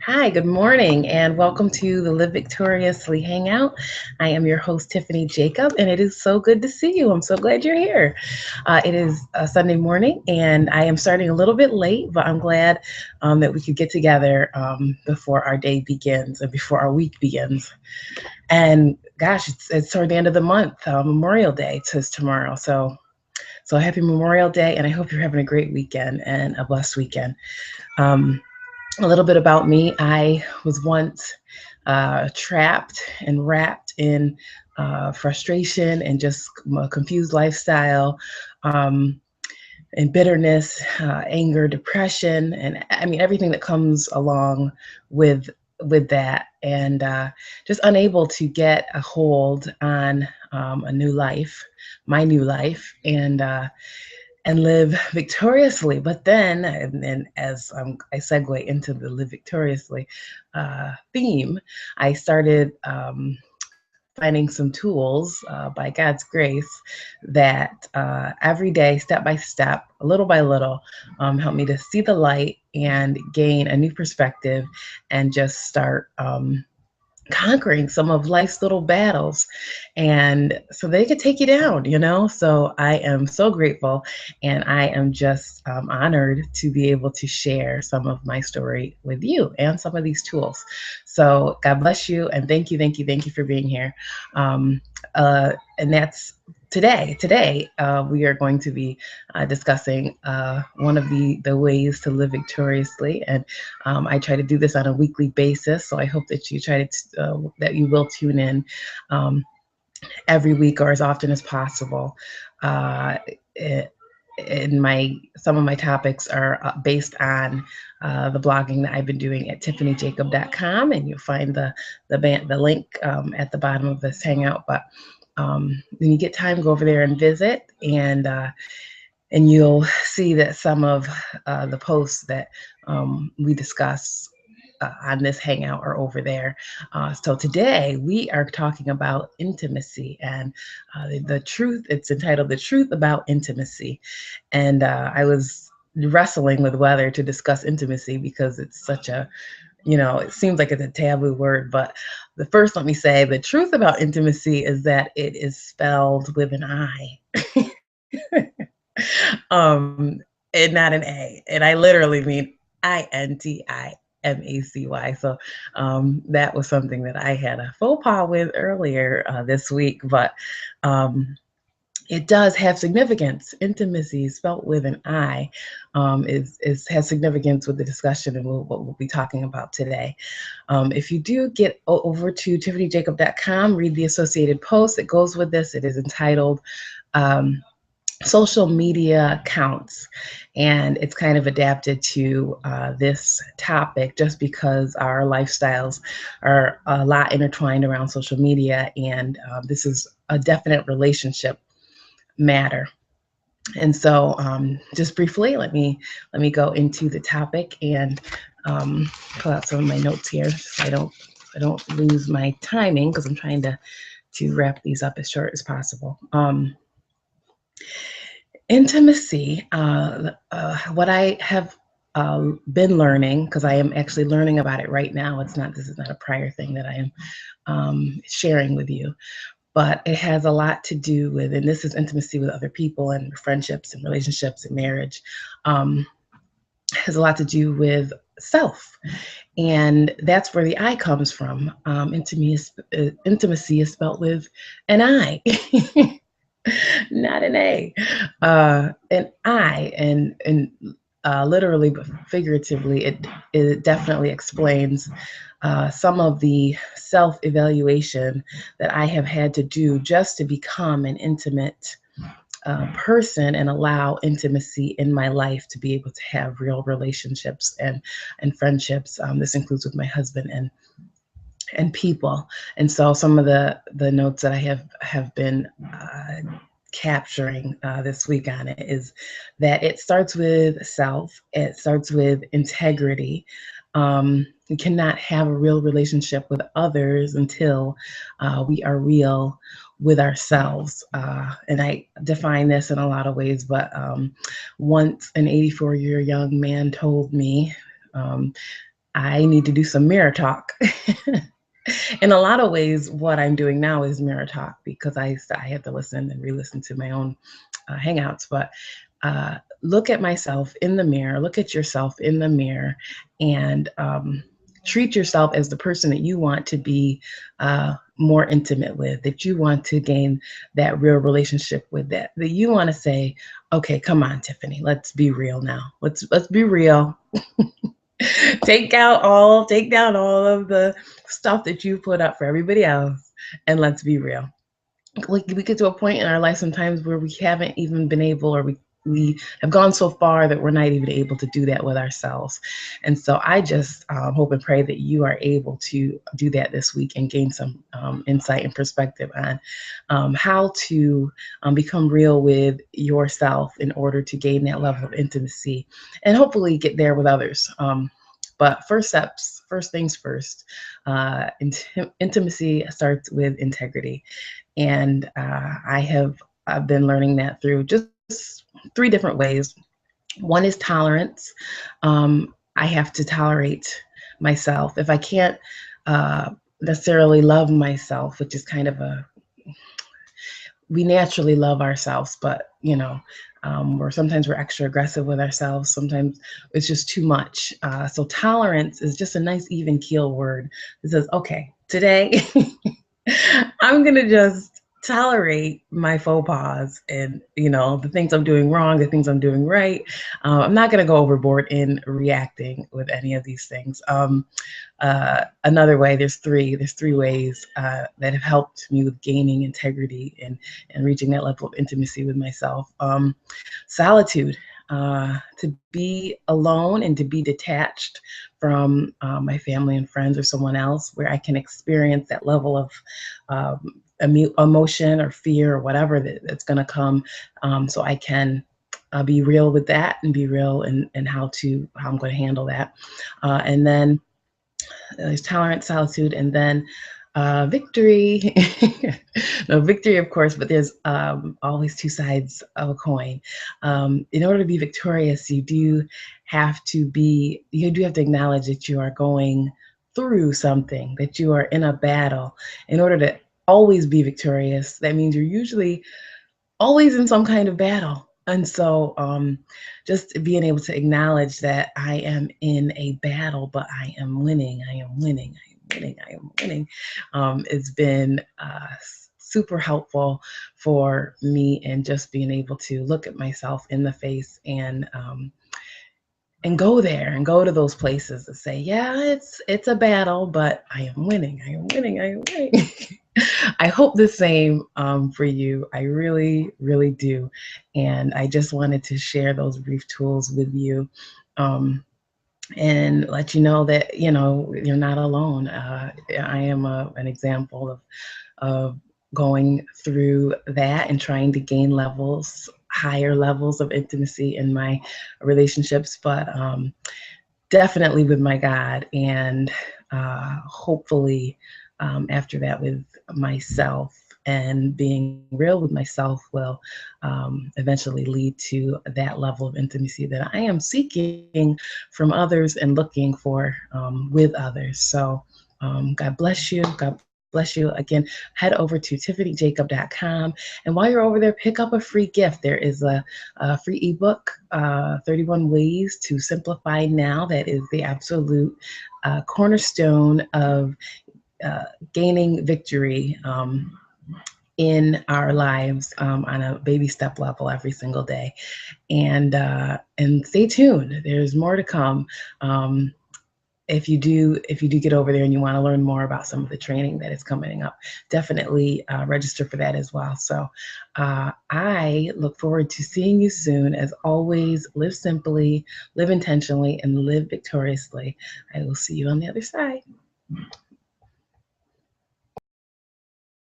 Hi, good morning, and welcome to the Live Victoriously Hangout. I am your host, Tiffany Jacob, and it is so good to see you. I'm so glad you're here. It is a Sunday morning, and I am starting a little bit late, but I'm glad that we could get together before our day begins and before our week begins. And gosh, it's toward the end of the month. Memorial Day is tomorrow, so happy Memorial Day, and I hope you're having a great weekend and a blessed weekend. Um, a little bit about me. I was once trapped and wrapped in frustration and just a confused lifestyle, um, and bitterness, anger, depression, and I mean everything that comes along with with that, and just unable to get a hold on a new life, my new life, and live victoriously. But then, and as I segue into the live victoriously theme, I started finding some tools by God's grace that every day, step by step, little by little, help me to see the light and gain a new perspective and just start. Conquering some of life's little battles, and so they could take you down, so I am so grateful, and I am just honored to be able to share some of my story with you and some of these tools. So God bless you, and thank you for being here. And that's today we are going to be discussing one of the ways to live victoriously, and I try to do this on a weekly basis, so I hope that that you will tune in every week or as often as possible. Uh, it, in my Some of my topics are based on the blogging that I've been doing at tiffanyjacob.com, and you'll find the link at the bottom of this hangout. But when you get time, go over there and visit, and you'll see that some of the posts that we discuss on this hangout are over there. So today we are talking about intimacy and the truth. It's entitled "The Truth About Intimacy," and I was wrestling with whether to discuss intimacy because it's such a, it seems like it's a taboo word. But the first, let me say, the truth about intimacy is that it is spelled with an I. um, and not an A. And I literally mean INTIMACY. So that was something that I had a faux pas with earlier this week, but it does have significance. Intimacy, spelt with an I, is has significance with the discussion and what we'll be talking about today. If you do get over to tiffanyjacob.com, read the associated post that goes with this. It is entitled um, social media counts, and it's kind of adapted to this topic just because our lifestyles are a lot intertwined around social media, and this is a definite relationship matter. And so just briefly, let me go into the topic and pull out some of my notes here so I don't lose my timing, because I'm trying to wrap these up as short as possible. Intimacy, what I have been learning, because I am actually learning about it right now. This is not a prior thing that I am sharing with you, but it has a lot to do with, and this is intimacy with other people and friendships and relationships and marriage, um, has a lot to do with self. And that's where the I comes from. Intimacy is spelled with an I. Not an A, an I, and literally, but figuratively, it definitely explains some of the self-evaluation that I have had to do just to become an intimate person and allow intimacy in my life to be able to have real relationships and friendships. This includes with my husband and people. And so some of the notes that I have been capturing this week on it is that it starts with self. It starts with integrity. You cannot have a real relationship with others until we are real with ourselves. And I define this in a lot of ways, but once an 84-year young man told me, um, I need to do some mirror talk. In a lot of ways, what I'm doing now is mirror talk because I have to listen and re-listen to my own hangouts. But look at myself in the mirror, look at yourself in the mirror, and treat yourself as the person that you want to be more intimate with, that you want to gain that real relationship with, that you want to say, okay, come on, Tiffany, let's be real now. Let's be real. Take down all of the stuff that you put up for everybody else, and let's be real. We get to a point in our life sometimes where we haven't even been able, or we have gone so far that we're not even able to do that with ourselves. And so I just hope and pray that you are able to do that this week and gain some insight and perspective on how to become real with yourself in order to gain that level of intimacy and hopefully get there with others. But first things first, intimacy starts with integrity. And I've been learning that through just three different ways. One is tolerance. I have to tolerate myself. If I can't necessarily love myself, which is kind of we naturally love ourselves, but sometimes we're extra aggressive with ourselves. Sometimes it's just too much. So tolerance is just a nice even keel word that says, okay, today I'm gonna just tolerate my faux pas and the things I'm doing wrong, the things I'm doing right. I'm not gonna go overboard in reacting with any of these things. Another way, there's three ways that have helped me with gaining integrity and reaching that level of intimacy with myself. Solitude. To be alone and to be detached from my family and friends or someone else, where I can experience that level of emotion or fear or whatever that's going to come, so I can be real with that and be real in how I'm going to handle that. And then there's tolerance, solitude, and then victory. No, victory, of course, but there's always two sides of a coin. In order to be victorious, you do have to acknowledge that you are going through something, that you are in a battle. In order to always be victorious, that means you're usually always in some kind of battle. And so just being able to acknowledge that I am in a battle, but I am winning, I am winning, I am winning, I am winning, it's been super helpful for me, and just being able to look at myself in the face and go there and go to those places and say, yeah, it's a battle, but I am winning, I am winning, I am winning. I hope the same for you. I really, really do. And I just wanted to share those brief tools with you and let you know that, you're not alone. I am an example of going through that and trying to gain higher levels of intimacy in my relationships, but definitely with my God, and hopefully after that with myself. And being real with myself will eventually lead to that level of intimacy that I am seeking from others and looking for with others. So God bless you. God bless you. Again, head over to tiffanyjacob.com. And while you're over there, pick up a free gift. There is a free ebook, 31 Ways to Simplify Now. That is the absolute cornerstone of gaining victory in our lives on a baby step level every single day. And stay tuned. There's more to come. If you do get over there and you want to learn more about some of the training that is coming up, definitely register for that as well. So I look forward to seeing you soon. As always, live simply, live intentionally, and live victoriously. I will see you on the other side.